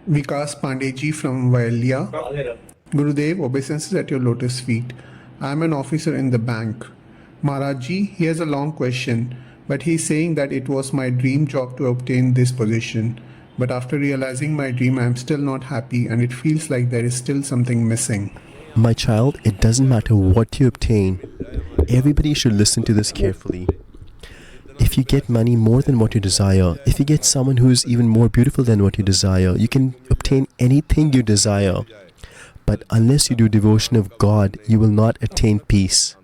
Vikas Pandeji from Valia. Gurudev, obeisances at your lotus feet. I am an officer in the bank. Maharaji, he has a long question, but he is saying that it was my dream job to obtain this position. But after realizing my dream, I am still not happy and it feels like there is still something missing. My child, it doesn't matter what you obtain. Everybody should listen to this carefully. If you get money more than what you desire, if you get someone who is even more beautiful than what you desire, you can obtain anything you desire. But unless you do devotion of God, you will not attain peace.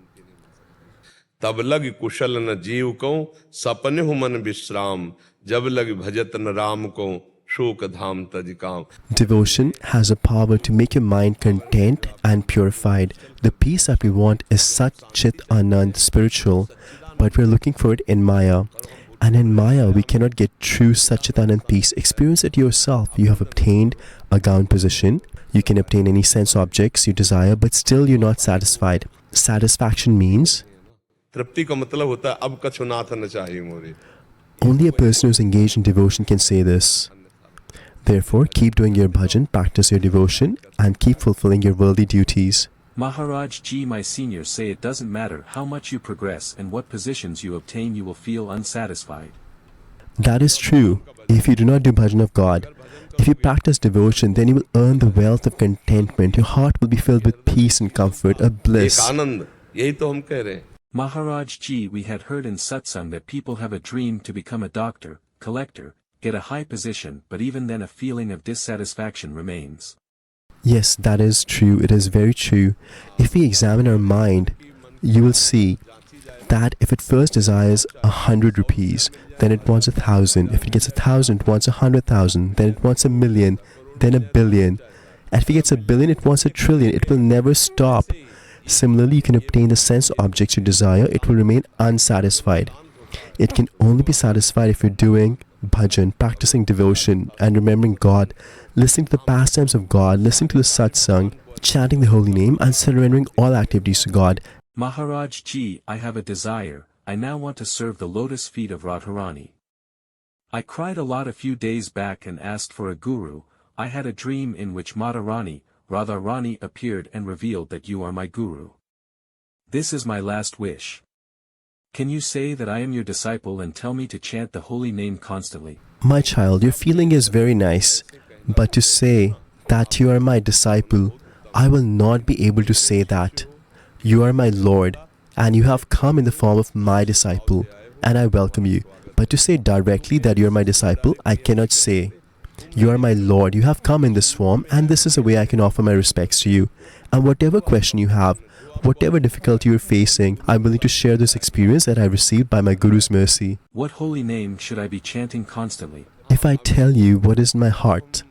तब लग कुशल न जीव को सपने who मन विश्राम जब लग भजत न राम को शोक धाम तज काम. Devotion has a power to make your mind content and purified. The peace that we want is Sat Chit Anand spiritual, but we're looking for it in Maya. And in Maya, we cannot get true Sat Chit Anand peace. Experience it yourself. You have obtained a gown position. You can obtain any sense objects you desire, but still you're not satisfied. Satisfaction means तृप्ति का मतलब होता है अब कछु नाथ न चाहिए मोरे. only a person who's engaged in devotion can say this. Therefore, keep doing your bhajan, practice your devotion, and keep fulfilling your worldly duties. Maharaj Ji, my seniors say it doesn't matter how much you progress and what positions you obtain, you will feel unsatisfied. That is true. If you do not do bhajan of God, if you practice devotion, then you will earn the wealth of contentment. Your heart will be filled with peace and comfort, a bliss. एक आनंद, यही तो हम कह रहे हैं. Maharaj Ji, we had heard in Satsang that people have a dream to become a doctor, collector, get a high position, but even then a feeling of dissatisfaction remains. Yes, that is true. It is very true. If we examine our mind, you will see that if it first desires 100 rupees, then it wants 1,000. If it gets 1,000, it wants 100,000. Then it wants 1,000,000, then 1,000,000,000. And if it gets 1,000,000,000, it wants 1,000,000,000,000. It will never stop. Similarly, you can obtain the sense objects you desire. It will remain unsatisfied. It can only be satisfied if you're doing bhajan, practicing devotion and remembering God, listening to the pastimes of God, listening to the satsang, chanting the holy name and surrendering all activities to God. Maharaj Ji, I have a desire. I now want to serve the lotus feet of Radharani. I cried a lot a few days back and asked for a guru. I had a dream in which Radharani appeared and revealed that you are my guru. This is my last wish. Can you say that I am your disciple and tell me to chant the holy name constantly? My child, your feeling is very nice, but to say that you are my disciple, I will not be able to say that. You are my Lord, and you have come in the form of my disciple, and I welcome you. But to say directly that you are my disciple, I cannot say. You are my Lord, you have come in this form, and this is the way I can offer my respects to you. And whatever question you have, whatever difficulty you're facing, I'm willing to share this experience that I received by my Guru's mercy. What holy name should I be chanting constantly? If I tell you what is in my heart,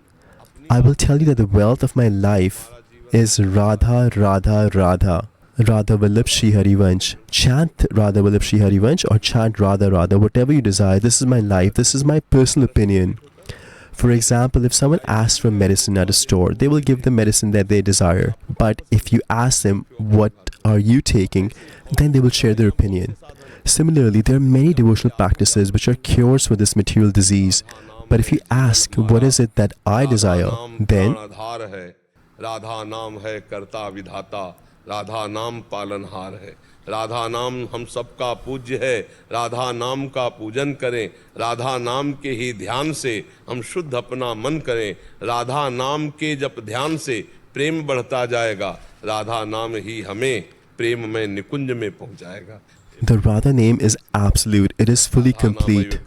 I will tell you that the wealth of my life is Radha, Radha, Radha. Radha Vallabh Shri Harivansh. Chant Radha Vallabh Shri Harivansh or chant Radha, Radha, whatever you desire. This is my life. This is my personal opinion. For example, if someone asks for medicine at a store, they will give the medicine that they desire. But if you ask them, what are you taking, then they will share their opinion. Similarly, there are many devotional practices which are cures for this material disease. But if you ask, what is it that I desire, then Radha नाम है कर्ता विधाता, राधा नाम पालनहार है, राधा नाम हम सबका पूज्य है, राधा नाम का पूजन करें, राधा नाम के ही ध्यान से हम शुद्ध अपना मन करें, राधा नाम के जप ध्यान से प्रेम बढ़ता जाएगा, राधा नाम ही हमें प्रेम में निकुंज में पहुंचाएगा. The Radha name is absolute. It is fully complete.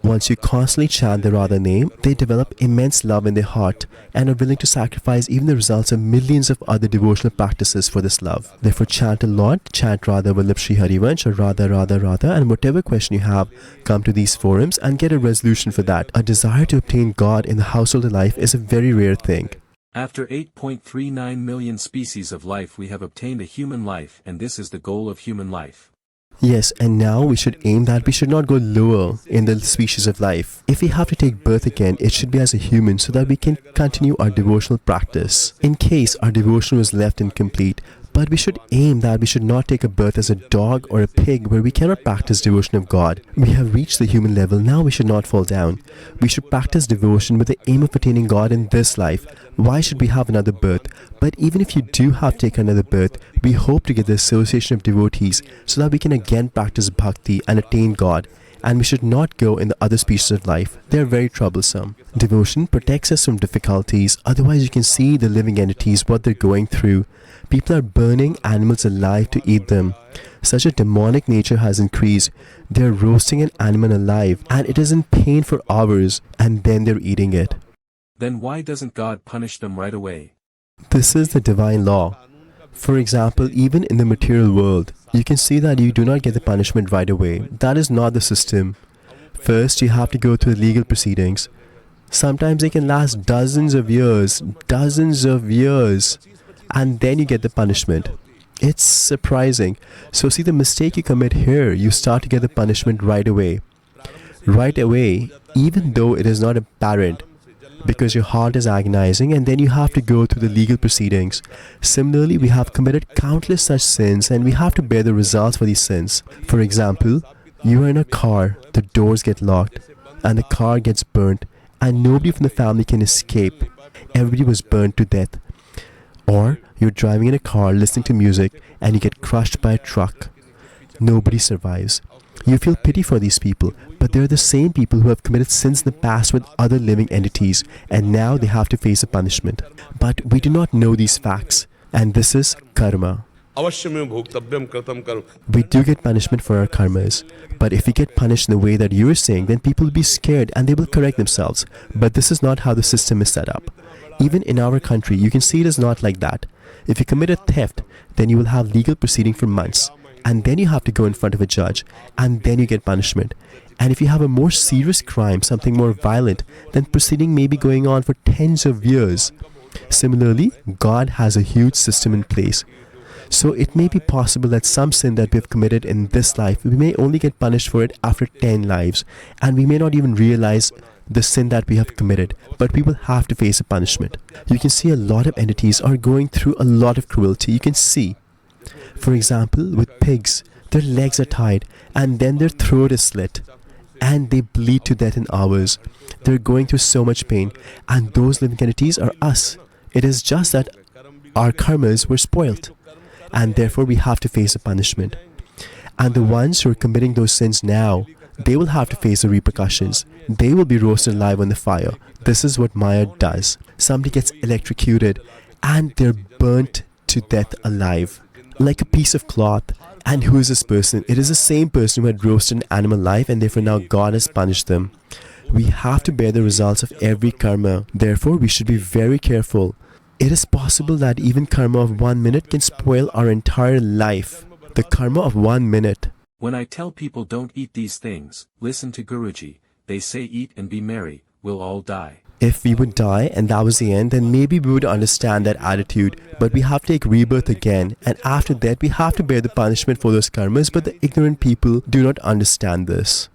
Once you constantly chant the Radha name, they develop immense love in their heart and are willing to sacrifice even the results of millions of other devotional practices for this love. Therefore, chant a lot, chant Radha Vallabh Shri Harivansh or Radha, Radha, Radha, and whatever question you have, come to these forums and get a resolution for that. A desire to obtain God in the household life is a very rare thing. After 8.39 million species of life, we have obtained a human life, and this is the goal of human life. Yes, and now we should aim that we should not go lower in the species of life. If we have to take birth again, it should be as a human so that we can continue our devotional practice. In case our devotion was left incomplete, But we should aim that we should not take a birth as a dog or a pig where we cannot practice devotion of God. We have reached the human level, now we should not fall down. We should practice devotion with the aim of attaining God in this life. Why should we have another birth? But even if you do have to take another birth, we hope to get the association of devotees so that we can again practice bhakti and attain God. And we should not go in the other species of life. They are very troublesome. Devotion protects us from difficulties, otherwise you can see the living entities, what they're going through. People are burning animals alive to eat them. Such a demonic nature has increased. They're roasting an animal alive and it is in pain for hours and then they're eating it. Then why doesn't God punish them right away? This is the divine law. For example, even in the material world, you can see that you do not get the punishment right away. That is not the system. First, you have to go through the legal proceedings. Sometimes they can last dozens of years, and then you get the punishment. It's surprising. So see, the mistake you commit here, you start to get the punishment right away. Right away, even though it is not apparent, because your heart is agonizing, and then you have to go through the legal proceedings. Similarly, we have committed countless such sins and we have to bear the results for these sins. For example, you are in a car, the doors get locked and the car gets burnt and nobody from the family can escape. Everybody was burnt to death. Or you're driving in a car listening to music and you get crushed by a truck. Nobody survives. You feel pity for these people, but they're the same people who have committed sins in the past with other living entities and now they have to face a punishment. But we do not know these facts, and this is karma. We do get punishment for our karmas, but if we get punished in the way that you are saying, then people will be scared and they will correct themselves. But this is not how the system is set up. Even in our country, you can see it is not like that. If you commit a theft, then you will have legal proceeding for months. And then you have to go in front of a judge, and then you get punishment. And if you have a more serious crime, something more violent, then proceeding may be going on for tens of years. Similarly, God has a huge system in place. So it may be possible that some sin that we have committed in this life, we may only get punished for it after 10 lives, and we may not even realize the sin that we have committed, but we will have to face a punishment. You can see a lot of entities are going through a lot of cruelty. You can see. For example, with pigs, their legs are tied and then their throat is slit and they bleed to death in hours. They're going through so much pain, and those living entities are us. It is just that our karmas were spoilt and therefore we have to face a punishment. And the ones who are committing those sins now, they will have to face the repercussions. They will be roasted alive on the fire. This is what Maya does. Somebody gets electrocuted and they're burnt to death alive, like a piece of cloth. And who is this person? It is the same person who had roasted an animal alive, and therefore now God has punished them. We have to bear the results of every karma. Therefore, we should be very careful. It is possible that even karma of 1 minute can spoil our entire life. The karma of 1 minute. When I tell people don't eat these things, listen to Guruji, they say eat and be merry, we'll all die. If we would die and that was the end, then maybe we would understand that attitude. But we have to take rebirth again, and after that we have to bear the punishment for those karmas, but the ignorant people do not understand this.